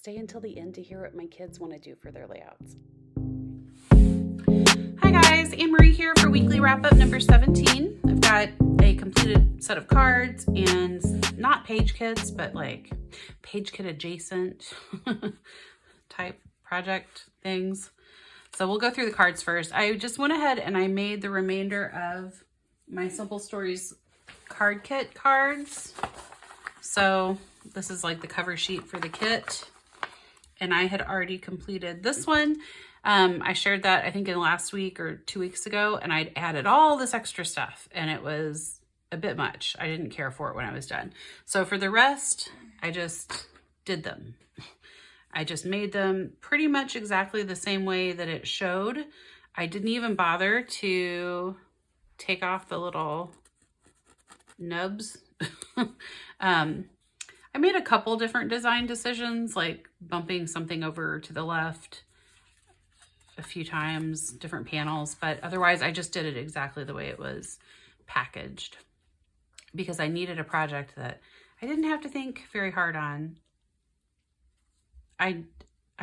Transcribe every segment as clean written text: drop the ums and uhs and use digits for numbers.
Stay until the end to hear what my kids want to do for their layouts. Hi guys, Anne-Marie here for weekly wrap-up number 17. I've got a completed set of cards and not page kits, but like page kit adjacent type project things. So we'll go through the cards first. I just went ahead and I made the remainder of my Simple Stories card kit cards. So this is like the cover sheet for the kit. And I had already completed this one. I shared that I think in last week or 2 weeks ago, and I'd added all this extra stuff and it was a bit much. I didn't care for it when I was done. So for the rest, I just did them. I just made them pretty much exactly the same way that it showed. I didn't even bother to take off the little nubs. I made a couple different design decisions, like bumping something over to the left a few times, different panels, but otherwise I just did it exactly the way it was packaged because I needed a project that I didn't have to think very hard on. I'm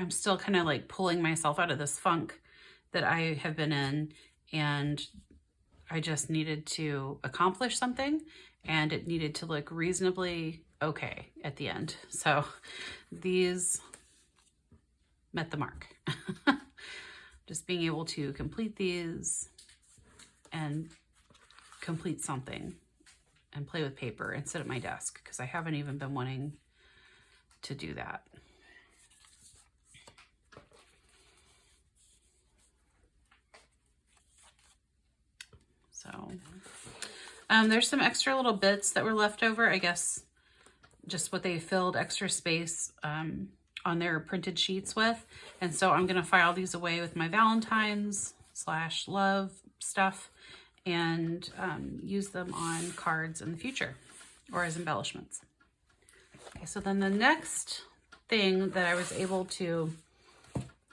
still kind of like pulling myself out of this funk that I have been in, and I just needed to accomplish something and it needed to look reasonably okay at the end. So these met the mark. Just being able to complete these and complete something and play with paper and sit at my desk, because I haven't even been wanting to do that. So there's some extra little bits that were left over, I guess, just what they filled extra space on their printed sheets with. And so I'm going to file these away with my Valentine's / love stuff and use them on cards in the future or as embellishments. Okay, so then the next thing that I was able to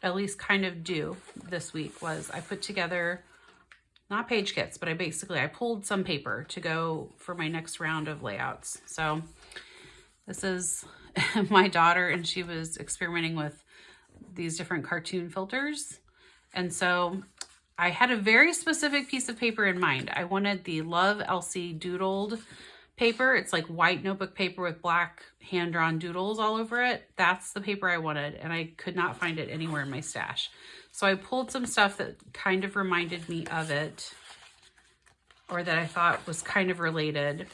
at least kind of do this week was I put together, not page kits, but I pulled some paper to go for my next round of layouts. So this is my daughter, and she was experimenting with these different cartoon filters. And so I had a very specific piece of paper in mind. I wanted the Love Elsie doodled paper. It's like white notebook paper with black hand-drawn doodles all over it. That's the paper I wanted, and I could not find it anywhere in my stash. So I pulled some stuff that kind of reminded me of it, or that I thought was kind of related.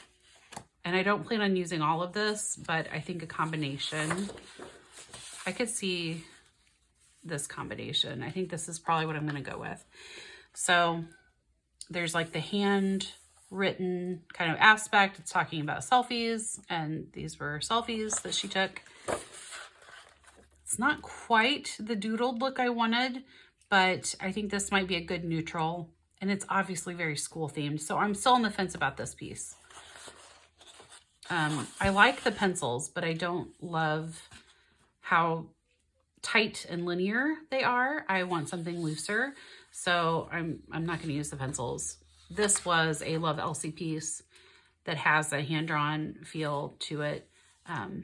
And I don't plan on using all of this, but I think a combination, I could see this combination. I think this is probably what I'm going to go with. So there's like the handwritten kind of aspect. It's talking about selfies, and these were selfies that she took. It's not quite the doodled look I wanted, but I think this might be a good neutral, and it's obviously very school themed. So I'm still on the fence about this piece. I like the pencils, but I don't love how tight and linear they are. I want something looser, so I'm not going to use the pencils. This was a Love Elsie piece that has a hand-drawn feel to it, and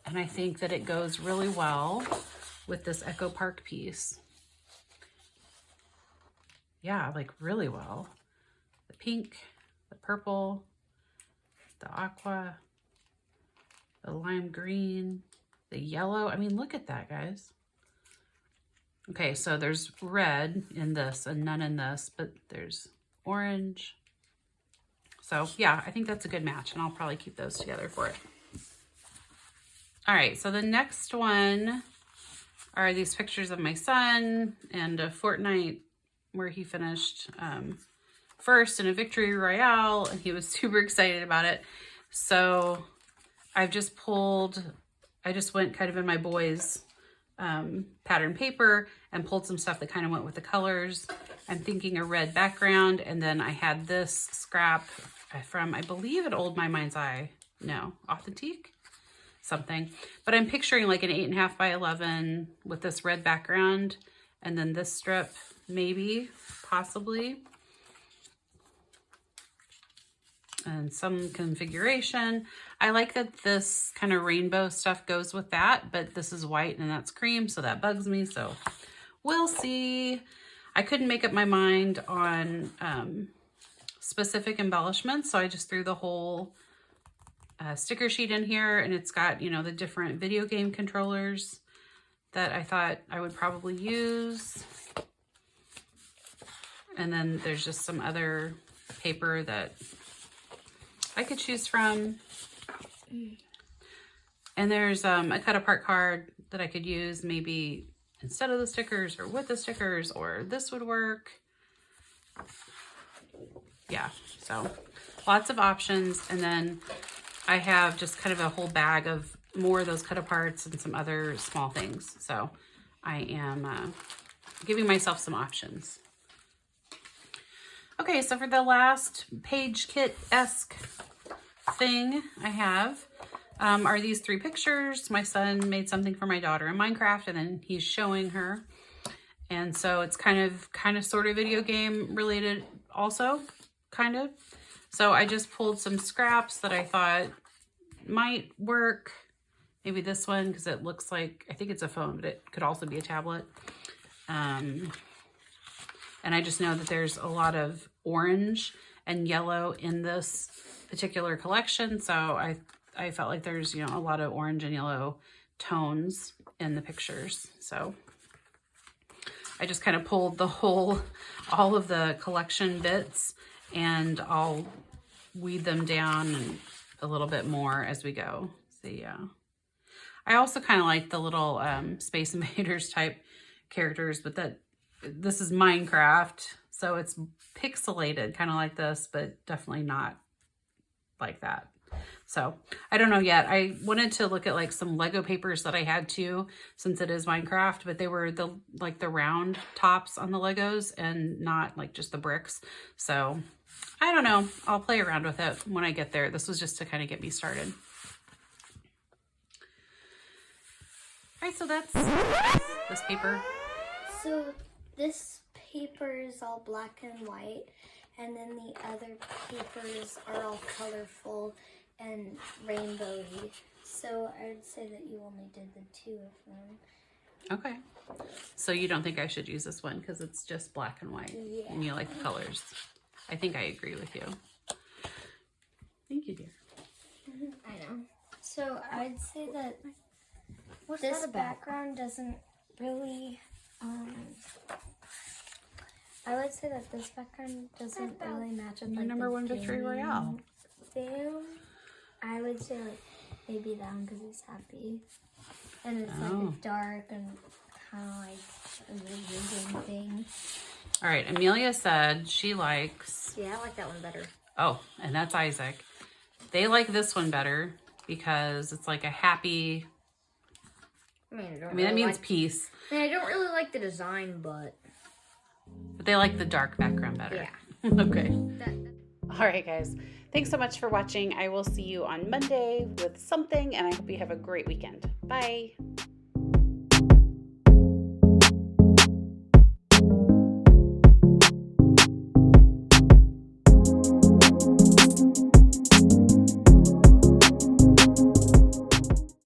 I think that it goes really well with this Echo Park piece. Yeah, like really well. The pink, the purple, the aqua, the lime green, the yellow. I mean, look at that, guys. Okay, so there's red in this and none in this, but there's orange. So yeah, I think that's a good match, and I'll probably keep those together for it. All right, so the next one are these pictures of my son and a Fortnite where he finished first in a victory royale, and he was super excited about it. So I just went kind of in my boys pattern paper and pulled some stuff that kind of went with the colors. I'm thinking a red background, and then I had this scrap from, I believe, an old My Mind's Eye. No, Authentique? Something. But I'm picturing like an 8.5 by 11 with this red background, and then this strip, maybe, possibly. and some configuration. I like that this kind of rainbow stuff goes with that, but this is white and that's cream, so that bugs me. So we'll see. I couldn't make up my mind on specific embellishments, so I just threw the whole sticker sheet in here, and it's got, you know, the different video game controllers that I thought I would probably use. And then there's just some other paper that I could choose from. And there's a cut apart card that I could use maybe instead of the stickers or with the stickers, or this would work. Yeah, so lots of options. And then I have just kind of a whole bag of more of those cut aparts and some other small things. So I am giving myself some options. Okay, so for the last page kit-esque thing I have are these 3 pictures. My son made something for my daughter in Minecraft, and then he's showing her. And so it's kind of sort of video game related also, kind of. So I just pulled some scraps that I thought might work. Maybe this one, because it looks like, I think it's a phone, but it could also be a tablet. And I just know that there's a lot of orange and yellow in this particular collection. So I felt like there's, you know, a lot of orange and yellow tones in the pictures. So I just kind of pulled all of the collection bits, and I'll weed them down a little bit more as we go. So yeah. I also kind of like the little Space Invaders type characters, but this is Minecraft, so it's pixelated, kind of like this, but definitely not like that. So I don't know yet. I wanted to look at like some Lego papers that I had too, since it is Minecraft, but they were the round tops on the Legos and not like just the bricks. So I don't know. I'll play around with it when I get there. This was just to kind of get me started. All right, so that's this paper. So this paper is all black and white, and then the other papers are all colorful and rainbowy. So I would say that you only did the 2 of them. Okay. So you don't think I should use this one because it's just black and white, Yeah. and you like the colors. I think I agree with you. Thank you, dear. I know. So I'd say that this background doesn't really, I would say that this background doesn't really match up. Your like number 1 victory royale. Film. I would say like maybe that one because he's happy, and it's like dark and kind of like a reading thing. All right, Amelia said she likes... Yeah, I like that one better. Oh, and that's Isaac. They like this one better because it's like a happy... I mean, that means peace. I don't really like the design, but they like the dark background better. Yeah. Okay. All right, guys. Thanks so much for watching. I will see you on Monday with something, and I hope you have a great weekend. Bye.